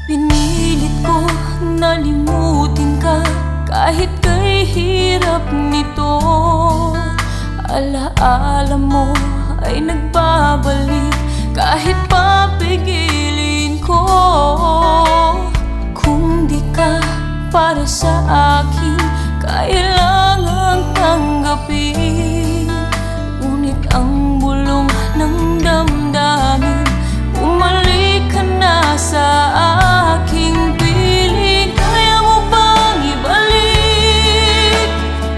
Pinilit ko nalimutin ka kahit kay hirap nito. Alaala mo ay nagbabalik kahit papigilin ko. Kung di ka para sa akin, kailangang tanggapin. Ngunit ang bulong ng damdamin, bumalik ka na sa aking piling. Kaya mo bang ibalik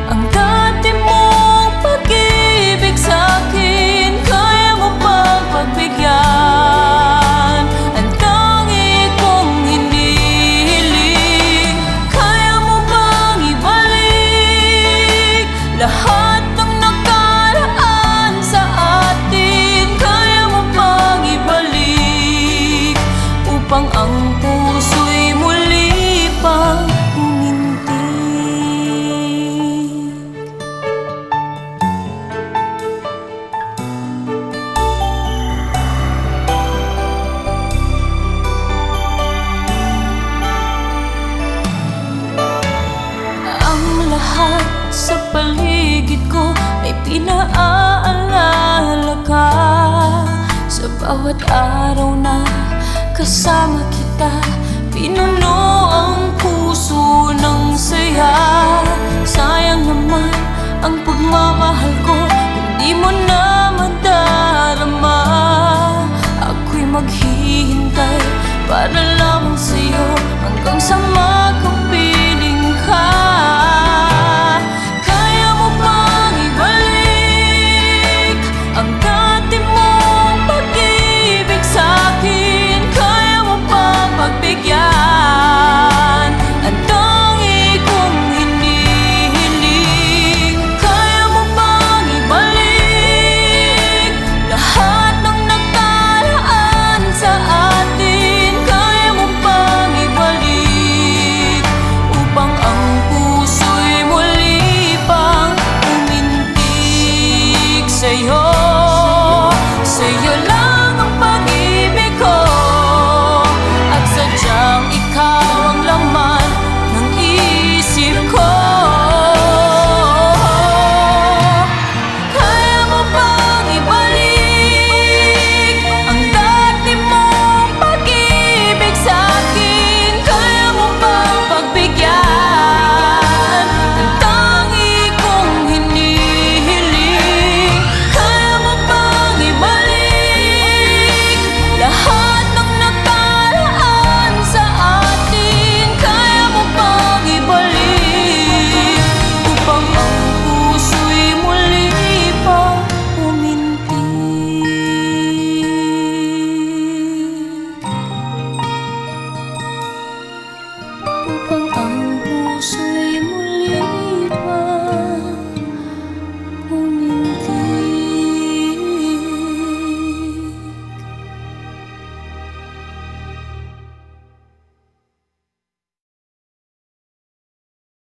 ang dati mong pag-ibig sa'kin? Kaya mo bang pagbigyan ang tangi kong hinihiling? Kaya mo bang ibalik lahat ng nakaraan sa atin? Kaya mo bang ibalik upang ang puso'y muli pang umintig? Ang lahat sa paligid ko ay pinaalala ka. Sa bawat araw na kasama kita, pinuno ang puso ng saya. Sayang naman ang pagmamahal ko kung di mo na madarama. Ako'y maghihintay